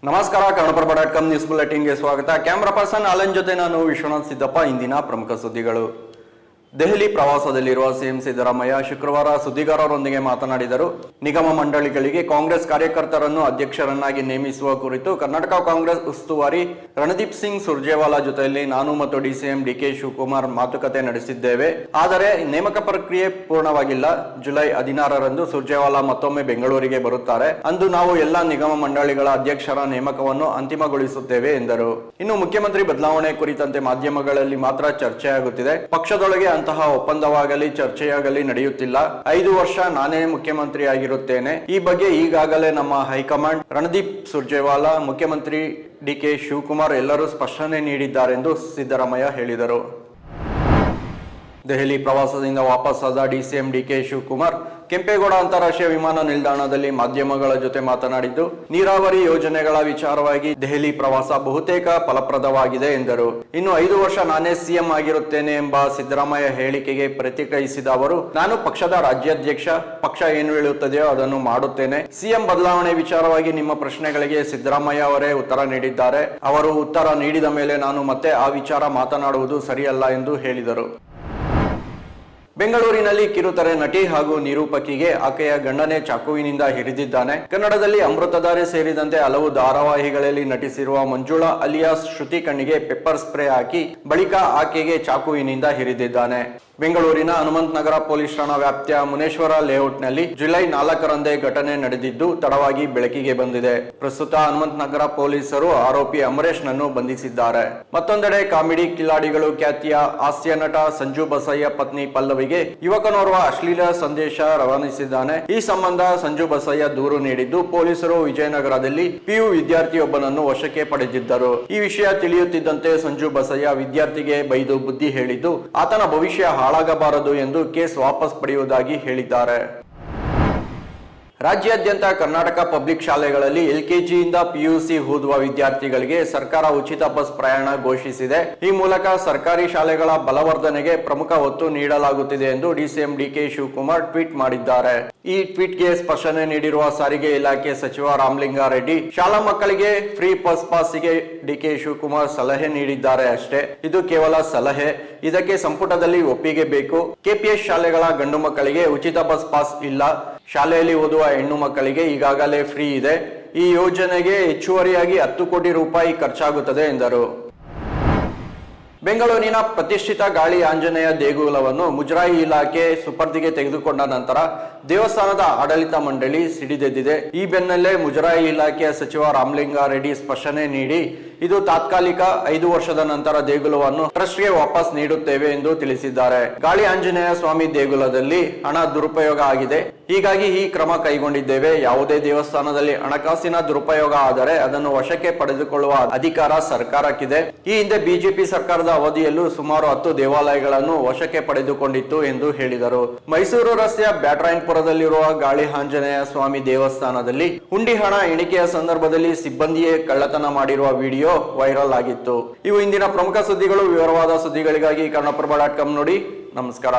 ನಮಸ್ಕಾರ ಕನ್ನಡಪ್ರಭ.com ನ್ಯೂಸ್ ಬುಲೆಟಿನ್ಗೆ ಸ್ವಾಗತ. Camera person Alan ಜೊತೆ ನಾನು ವಿಶ್ವನಾಥ್ ಸಿದ್ದಪ್ಪ. ಇಂದಿನ ಪ್ರಮುಖ ಸುದ್ದಿಗಳು. ದೆಹಲಿ ಪ್ರವಾಸದಲ್ಲಿರುವ ಸಿಎಂ ಸಿದ್ದರಾಮಯ್ಯ ಶುಕ್ರವಾರ ಸುದ್ದಿಗಾರರೊಂದಿಗೆ ಮಾತನಾಡಿದರು. ನಿಗಮ ಮಂಡಳಿಗಳಿಗೆ ಕಾಂಗ್ರೆಸ್ ಕಾರ್ಯಕರ್ತರನ್ನು ಅಧ್ಯಕ್ಷರನ್ನಾಗಿ ನೇಮಿಸುವ ಕುರಿತು ಕರ್ನಾಟಕ ಕಾಂಗ್ರೆಸ್ ಉಸ್ತುವಾರಿ ರಣದೀಪ್ ಸಿಂಗ್ ಸುರ್ಜೇವಾಲಾ ಜೊತೆಯಲ್ಲಿ ನಾನು ಮತ್ತು ಡಿಸಿಎಂ ಡಿಕೆ ಶಿವಕುಮಾರ್ ಮಾತುಕತೆ ನಡೆಸಿದ್ದೇವೆ. ಆದರೆ ನೇಮಕ ಪ್ರಕ್ರಿಯೆ ಪೂರ್ಣವಾಗಿಲ್ಲ. ಜುಲೈ 16ರಂದು ಸುರ್ಜೇವಾಲಾ ಮತ್ತೊಮ್ಮೆ ಬೆಂಗಳೂರಿಗೆ ಬರುತ್ತಾರೆ. ಅಂದು ನಾವು ಎಲ್ಲಾ ನಿಗಮ ಮಂಡಳಿಗಳ ಅಧ್ಯಕ್ಷರ ನೇಮಕವನ್ನು ಅಂತಿಮಗೊಳಿಸುತ್ತೇವೆ ಎಂದರು. ಇನ್ನು ಮುಖ್ಯಮಂತ್ರಿ ಬದಲಾವಣೆ ಕುರಿತಂತೆ ಮಾಧ್ಯಮಗಳಲ್ಲಿ ಮಾತ್ರ ಚರ್ಚೆಯಾಗುತ್ತಿದೆ. ಪಕ್ಷದೊಳಗೆ ಅಂತಹ ಒಪ್ಪಂದವಾಗಲಿ ಚರ್ಚೆಯಾಗಲಿ ನಡೆಯುತ್ತಿಲ್ಲ. 5 ವರ್ಷ ನಾನೇ ಮುಖ್ಯಮಂತ್ರಿ ಆಗಿರುತ್ತೇನೆ. ಈ ಬಗ್ಗೆ ಈಗಾಗಲೇ ನಮ್ಮ ಹೈಕಮಾಂಡ್, ರಣದೀಪ್ ಸುರ್ಜೇವಾಲಾ, ಮುಖ್ಯಮಂತ್ರಿ ಡಿಕೆ ಶಿವಕುಮಾರ್ ಎಲ್ಲರೂ ಸ್ಪಷ್ಟನೆ ನೀಡಿದ್ದಾರೆಂದು ಸಿದ್ದರಾಮಯ್ಯ ಹೇಳಿದರು. ದೆಹಲಿ ಪ್ರವಾಸದಿಂದ ವಾಪಸ್ಸಾದ ಡಿಸಿಎಂ ಡಿಕೆ ಶಿವಕುಮಾರ್ ಕೆಂಪೇಗೌಡ ಅಂತಾರಾಷ್ಟ್ರೀಯ ವಿಮಾನ ನಿಲ್ದಾಣದಲ್ಲಿ ಮಾಧ್ಯಮಗಳ ಜೊತೆ ಮಾತನಾಡಿದ್ದು, ನೀರಾವರಿ ಯೋಜನೆಗಳ ವಿಚಾರವಾಗಿ ದೆಹಲಿ ಪ್ರವಾಸ ಬಹುತೇಕ ಫಲಪ್ರದವಾಗಿದೆ ಎಂದರು. ಇನ್ನು 5 ವರ್ಷ ನಾನೇ ಸಿಎಂ ಆಗಿರುತ್ತೇನೆ ಎಂಬ ಸಿದ್ದರಾಮಯ್ಯ ಹೇಳಿಕೆಗೆ ಪ್ರತಿಕ್ರಿಯಿಸಿದ ಅವರು, ನಾನು ಪಕ್ಷದ ರಾಜ್ಯಾಧ್ಯಕ್ಷ, ಪಕ್ಷ ಏನು ಹೇಳುತ್ತದೆಯೋ ಅದನ್ನು ಮಾಡುತ್ತೇನೆ. ಸಿಎಂ ಬದಲಾವಣೆ ವಿಚಾರವಾಗಿ ನಿಮ್ಮ ಪ್ರಶ್ನೆಗಳಿಗೆ ಸಿದ್ದರಾಮಯ್ಯ ಅವರೇ ಉತ್ತರ ನೀಡಿದ್ದಾರೆ. ಅವರು ಉತ್ತರ ನೀಡಿದ ಮೇಲೆ ನಾನು ಮತ್ತೆ ಆ ವಿಚಾರ ಮಾತನಾಡುವುದು ಸರಿಯಲ್ಲ ಎಂದು ಹೇಳಿದರು. ಬೆಂಗಳೂರಿನಲ್ಲಿ ಕಿರುತೆರೆ ನಟಿ ಹಾಗೂ ನಿರೂಪಕಿಗೆ ಆಕೆಯ ಗಂಡನೇ ಚಾಕುವಿನಿಂದ ಹಿರಿದಿದ್ದಾನೆ. ಕನ್ನಡದಲ್ಲಿ ಅಮೃತಧಾರೆ ಸೇರಿದಂತೆ ಹಲವು ಧಾರಾವಾಹಿಗಳಲ್ಲಿ ನಟಿಸಿರುವ ಮಂಜುಳಾ ಅಲಿಯಾಸ್ ಶ್ರುತಿ ಕಣ್ಣಿಗೆ ಪೆಪ್ಪರ್ ಸ್ಪ್ರೇ ಹಾಕಿ ಬಳಿಕ ಆಕೆಗೆ ಚಾಕುವಿನಿಂದ ಹಿರಿದಿದ್ದಾನೆ. ಬೆಂಗಳೂರಿನ ಹನುಮಂತ ನಗರ ಪೊಲೀಸ್ ಠಾಣಾ ವ್ಯಾಪ್ತಿಯ ಮುನೇಶ್ವರ ಲೇಔಟ್ನಲ್ಲಿ ಜುಲೈ 4ರಂದೇ ಘಟನೆ ನಡೆದಿದ್ದು ತಡವಾಗಿ ಬೆಳಕಿಗೆ ಬಂದಿದೆ. ಪ್ರಸ್ತುತ ಹನುಮಂತ ನಗರ ಪೊಲೀಸರು ಆರೋಪಿ ಅಮರೇಶ್ ನನ್ನು ಬಂಧಿಸಿದ್ದಾರೆ. ಮತ್ತೊಂದೆಡೆ ಕಾಮಿಡಿ ಕಿಲಾಡಿಗಳು ಖ್ಯಾತಿಯ ಹಾಸ್ಯ ನಟ ಸಂಜು ಬಸಯ್ಯ ಪತ್ನಿ ಪಲ್ಲವಿಗೆ ಯುವಕನೋರ್ವ ಅಶ್ಲೀಲ ಸಂದೇಶ ರವಾನಿಸಿದ್ದಾನೆ. ಈ ಸಂಬಂಧ ಸಂಜು ಬಸಯ್ಯ ದೂರು ನೀಡಿದ್ದು, ಪೊಲೀಸರು ವಿಜಯನಗರದಲ್ಲಿ PU ವಿದ್ಯಾರ್ಥಿಯೊಬ್ಬನನ್ನು ವಶಕ್ಕೆ ಪಡೆದಿದ್ದರು. ಈ ವಿಷಯ ತಿಳಿಯುತ್ತಿದ್ದಂತೆ ಸಂಜು ಬಸಯ್ಯ ವಿದ್ಯಾರ್ಥಿಗೆ ಬೈದು ಬುದ್ಧಿ ಹೇಳಿದ್ದು, ಆತನ ಭವಿಷ್ಯ ಹಾಳಾಗಬಾರದು ಎಂದು ಕೇಸ್ ವಾಪಸ್ ಪಡೆಯುವುದಾಗಿ ಹೇಳಿದ್ದಾರೆ. ರಾಜ್ಯಾದ್ಯಂತ ಕರ್ನಾಟಕ ಪಬ್ಲಿಕ್ ಶಾಲೆಗಳಲ್ಲಿ LKGಯಿಂದ PUC ಓದುವ ವಿದ್ಯಾರ್ಥಿಗಳಿಗೆ ಸರ್ಕಾರ ಉಚಿತ ಬಸ್ ಪ್ರಯಾಣ ಘೋಷಿಸಿದೆ. ಈ ಮೂಲಕ ಸರ್ಕಾರಿ ಶಾಲೆಗಳ ಬಲವರ್ಧನೆಗೆ ಪ್ರಮುಖ ಒತ್ತು ನೀಡಲಾಗುತ್ತಿದೆ ಎಂದು ಡಿಸಿಎಂ ಡಿಕೆ ಶಿವಕುಮಾರ್ ಟ್ವೀಟ್ ಮಾಡಿದ್ದಾರೆ. ಈ ಟ್ವೀಟ್ಗೆ ಸ್ಪಷ್ಟನೆ ನೀಡಿರುವ ಸಾರಿಗೆ ಇಲಾಖೆ ಸಚಿವ ರಾಮಲಿಂಗಾರೆಡ್ಡಿ, ಶಾಲಾ ಮಕ್ಕಳಿಗೆ ಫ್ರೀ ಬಸ್ ಪಾಸ್ಗೆ ಡಿಕೆ ಶಿವಕುಮಾರ್ ಸಲಹೆ ನೀಡಿದ್ದಾರೆ ಅಷ್ಟೇ. ಇದು ಕೇವಲ ಸಲಹೆ. ಇದಕ್ಕೆ ಸಂಪುಟದಲ್ಲಿ ಒಪ್ಪಿಗೆ ಬೇಕು. KPS ಶಾಲೆಗಳ ಗಂಡು ಮಕ್ಕಳಿಗೆ ಉಚಿತ ಬಸ್ ಪಾಸ್ ಇಲ್ಲ. ಶಾಲೆಯಲ್ಲಿ ಓದುವ ಹೆಣ್ಣು ಮಕ್ಕಳಿಗೆ ಈಗಾಗಲೇ ಫ್ರೀ ಇದೆ. ಈ ಯೋಜನೆಗೆ ಹೆಚ್ಚುವರಿಯಾಗಿ 10 ಕೋಟಿ ರೂಪಾಯಿ ಖರ್ಚಾಗುತ್ತದೆ ಎಂದರು. ಬೆಂಗಳೂರಿನ ಪ್ರತಿಷ್ಠಿತ ಗಾಳಿ ಆಂಜನೇಯ ದೇಗುಲವನ್ನು ಮುಜರಾಯಿ ಇಲಾಖೆ ಸುಪರ್ದಿಗೆ ತೆಗೆದುಕೊಂಡ ನಂತರ ದೇವಸ್ಥಾನದ ಆಡಳಿತ ಮಂಡಳಿ ಸಿಡಿದೆದ್ದಿದೆ. ಈ ಬೆನ್ನಲ್ಲೇ ಮುಜರಾಯಿ ಇಲಾಖೆಯ ಸಚಿವ ರಾಮಲಿಂಗಾರೆಡ್ಡಿ ಸ್ಪಷ್ಟನೆ ನೀಡಿ, ಇದು ತಾತ್ಕಾಲಿಕ, 5 ವರ್ಷದ ನಂತರ ದೇಗುಲವನ್ನು ಟ್ರಸ್ಟ್ಗೆ ವಾಪಸ್ ನೀಡುತ್ತೇವೆ ಎಂದು ತಿಳಿಸಿದ್ದಾರೆ. ಗಾಳಿ ಆಂಜನೇಯ ಸ್ವಾಮಿ ದೇಗುಲದಲ್ಲಿ ಹಣ ದುರುಪಯೋಗ ಆಗಿದೆ. ಹೀಗಾಗಿ ಈ ಕ್ರಮ ಕೈಗೊಂಡಿದ್ದೇವೆ. ಯಾವುದೇ ದೇವಸ್ಥಾನದಲ್ಲಿ ಹಣಕಾಸಿನ ದುರುಪಯೋಗ ಆದರೆ ಅದನ್ನು ವಶಕ್ಕೆ ಪಡೆದುಕೊಳ್ಳುವ ಅಧಿಕಾರ ಸರ್ಕಾರಕ್ಕಿದೆ. ಈ ಹಿಂದೆ ಬಿಜೆಪಿ ಸರ್ಕಾರದ ಅವಧಿಯಲ್ಲೂ ಸುಮಾರು 10 ದೇವಾಲಯಗಳನ್ನು ವಶಕ್ಕೆ ಪಡೆದುಕೊಂಡಿತ್ತು ಎಂದು ಹೇಳಿದರು. ಮೈಸೂರು ರಸ್ತೆಯ ಬ್ಯಾಟರಾಯನಪುರದಲ್ಲಿರುವ ಗಾಳಿ ಆಂಜನೇಯ ಸ್ವಾಮಿ ದೇವಸ್ಥಾನದಲ್ಲಿ ಹುಂಡಿ ಹಣ ಎಣಿಕೆಯ ಸಂದರ್ಭದಲ್ಲಿ ಸಿಬ್ಬಂದಿಯೇ ಕಳ್ಳತನ ಮಾಡಿರುವ ವಿಡಿಯೋ ವೈರಲ್ ಆಗಿತ್ತು. ಇವು ಇಂದಿನ ಪ್ರಮುಖ ಸುದ್ದಿಗಳು. ವಿವರವಾದ ಸುದ್ದಿಗಳಿಗಾಗಿ ಕನ್ನಡಪ್ರಭ.com ನೋಡಿ. ನಮಸ್ಕಾರ.